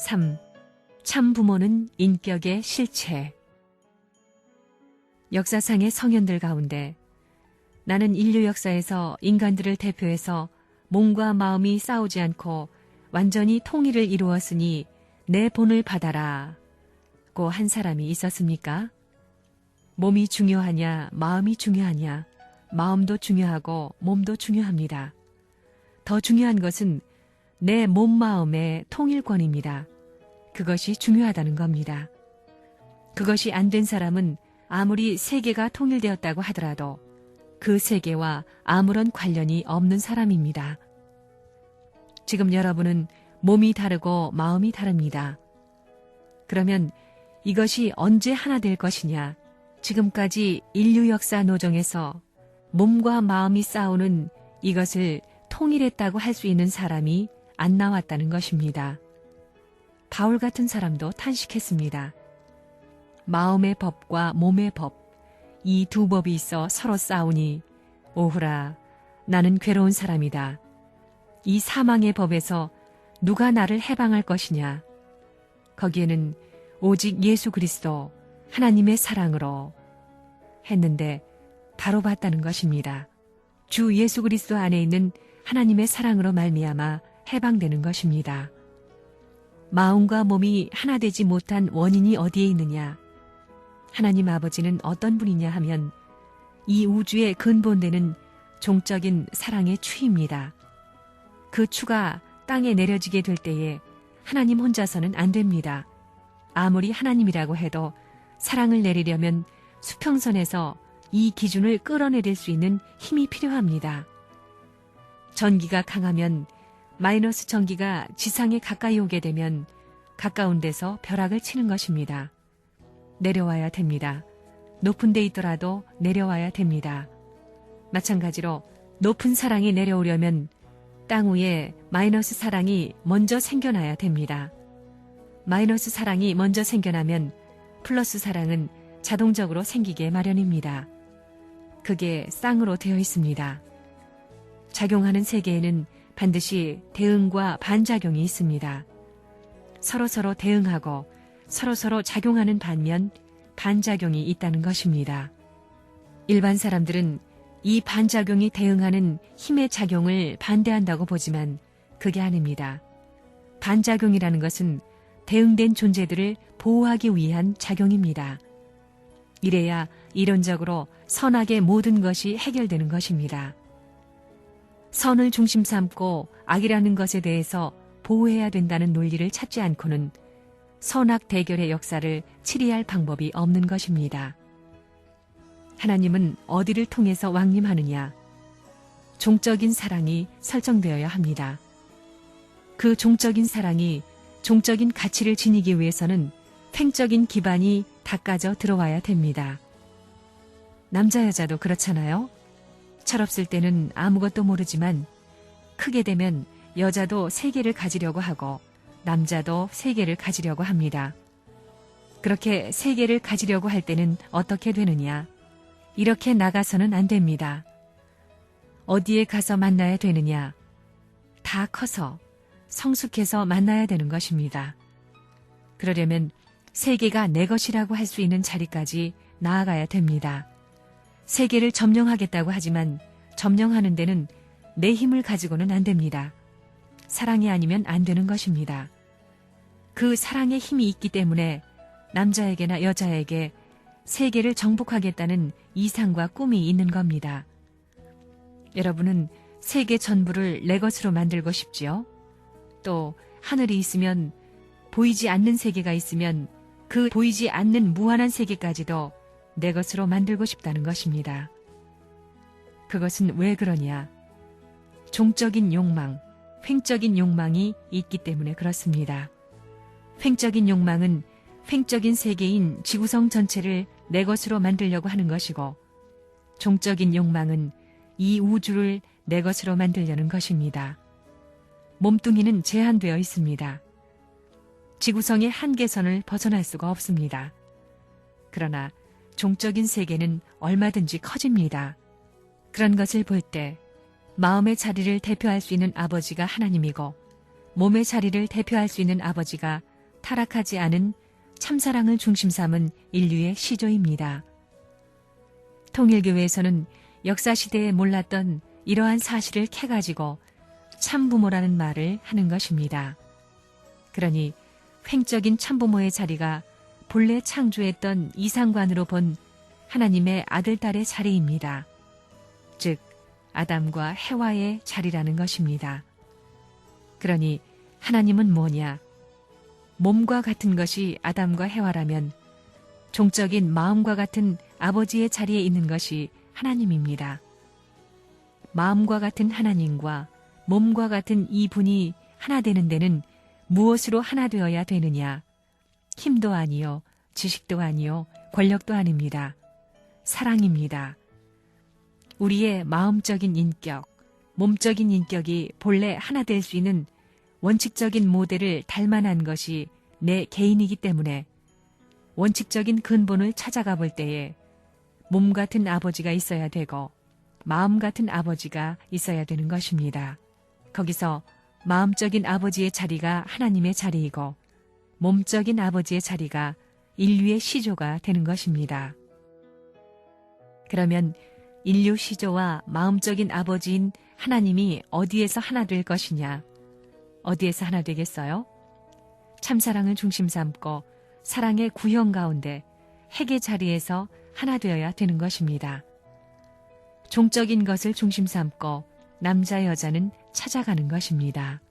3. 참 부모는 인격의 실체. 역사상의 성현들 가운데 나는 인류 역사에서 인간들을 대표해서 몸과 마음이 싸우지 않고 완전히 통일을 이루었으니 내 본을 받아라 고 한 사람이 있었습니까? 몸이 중요하냐, 마음이 중요하냐, 마음도 중요하고 몸도 중요합니다. 더 중요한 것은 내 몸, 마음의 통일권입니다. 그것이 중요하다는 겁니다. 그것이 안 된 사람은 아무리 세계가 통일되었다고 하더라도 그 세계와 아무런 관련이 없는 사람입니다. 지금 여러분은 몸이 다르고 마음이 다릅니다. 그러면 이것이 언제 하나 될 것이냐? 지금까지 인류 역사 노정에서 몸과 마음이 싸우는 이것을 통일했다고 할 수 있는 사람이 안 나왔다는 것입니다. 바울 같은 사람도 탄식했습니다. 마음의 법과 몸의 법, 이 두 법이 있어 서로 싸우니 오후라 나는 괴로운 사람이다. 이 사망의 법에서 누가 나를 해방할 것이냐? 거기에는 오직 예수 그리스도 하나님의 사랑으로 했는데 바로 봤다는 것입니다. 주 예수 그리스도 안에 있는 하나님의 사랑으로 말미암아 해방되는 것입니다. 마음과 몸이 하나 되지 못한 원인이 어디에 있느냐? 하나님 아버지는 어떤 분이냐 하면 이 우주의 근본되는 종적인 사랑의 추입니다. 그 추가 땅에 내려지게 될 때에 하나님 혼자서는 안 됩니다. 아무리 하나님이라고 해도 사랑을 내리려면 수평선에서 이 기준을 끌어내릴 수 있는 힘이 필요합니다. 전기가 강하면 마이너스 전기가 지상에 가까이 오게 되면 가까운 데서 벼락을 치는 것입니다. 내려와야 됩니다. 높은 데 있더라도 내려와야 됩니다. 마찬가지로 높은 사랑이 내려오려면 땅 위에 마이너스 사랑이 먼저 생겨나야 됩니다. 마이너스 사랑이 먼저 생겨나면 플러스 사랑은 자동적으로 생기게 마련입니다. 그게 쌍으로 되어 있습니다. 작용하는 세계에는 반드시 대응과 반작용이 있습니다. 서로서로 대응하고 서로서로 작용하는 반면 반작용이 있다는 것입니다. 일반 사람들은 이 반작용이 대응하는 힘의 작용을 반대한다고 보지만 그게 아닙니다. 반작용이라는 것은 대응된 존재들을 보호하기 위한 작용입니다. 이래야 이론적으로 선악의 모든 것이 해결되는 것입니다. 선을 중심 삼고 악이라는 것에 대해서 보호해야 된다는 논리를 찾지 않고는 선악 대결의 역사를 치리할 방법이 없는 것입니다. 하나님은 어디를 통해서 왕림하느냐? 종적인 사랑이 설정되어야 합니다. 그 종적인 사랑이 종적인 가치를 지니기 위해서는 횡적인 기반이 닦아져 들어와야 됩니다. 남자 여자도 그렇잖아요. 철없을 때는 아무것도 모르지만 크게 되면 여자도 세계를 가지려고 하고 남자도 세계를 가지려고 합니다. 그렇게 세계를 가지려고 할 때는 어떻게 되느냐? 이렇게 나가서는 안 됩니다. 어디에 가서 만나야 되느냐? 다 커서 성숙해서 만나야 되는 것입니다. 그러려면 세계가 내 것이라고 할 수 있는 자리까지 나아가야 됩니다. 세계를 점령하겠다고 하지만 점령하는 데는 내 힘을 가지고는 안 됩니다. 사랑이 아니면 안 되는 것입니다. 그 사랑의 힘이 있기 때문에 남자에게나 여자에게 세계를 정복하겠다는 이상과 꿈이 있는 겁니다. 여러분은 세계 전부를 내 것으로 만들고 싶지요? 또 하늘이 있으면 보이지 않는 세계가 있으면 그 보이지 않는 무한한 세계까지도 내 것으로 만들고 싶다는 것입니다. 그것은 왜 그러냐? 종적인 욕망, 횡적인 욕망이 있기 때문에 그렇습니다. 횡적인 욕망은 횡적인 세계인 지구성 전체를 내 것으로 만들려고 하는 것이고 종적인 욕망은 이 우주를 내 것으로 만들려는 것입니다. 몸뚱이는 제한되어 있습니다. 지구성의 한계선을 벗어날 수가 없습니다. 그러나 종적인 세계는 얼마든지 커집니다. 그런 것을 볼 때 마음의 자리를 대표할 수 있는 아버지가 하나님이고 몸의 자리를 대표할 수 있는 아버지가 타락하지 않은 참사랑을 중심 삼은 인류의 시조입니다. 통일교회에서는 역사시대에 몰랐던 이러한 사실을 캐가지고 참부모라는 말을 하는 것입니다. 그러니 횡적인 참부모의 자리가 본래 창조했던 이상관으로 본 하나님의 아들딸의 자리입니다. 즉 아담과 해와의 자리라는 것입니다. 그러니 하나님은 뭐냐? 몸과 같은 것이 아담과 해와라면 종적인 마음과 같은 아버지의 자리에 있는 것이 하나님입니다. 마음과 같은 하나님과 몸과 같은 이 분이 하나 되는 데는 무엇으로 하나 되어야 되느냐? 힘도 아니요, 지식도 아니요, 권력도 아닙니다. 사랑입니다. 우리의 마음적인 인격, 몸적인 인격이 본래 하나 될 수 있는 원칙적인 모델을 닮아난 것이 내 개인이기 때문에 원칙적인 근본을 찾아가 볼 때에 몸 같은 아버지가 있어야 되고 마음 같은 아버지가 있어야 되는 것입니다. 거기서 마음적인 아버지의 자리가 하나님의 자리이고 몸적인 아버지의 자리가 인류의 시조가 되는 것입니다. 그러면 인류 시조와 마음적인 아버지인 하나님이 어디에서 하나 될 것이냐? 어디에서 하나 되겠어요? 참사랑을 중심 삼고 사랑의 구형 가운데 핵의 자리에서 하나 되어야 되는 것입니다. 종적인 것을 중심 삼고 남자 여자는 찾아가는 것입니다.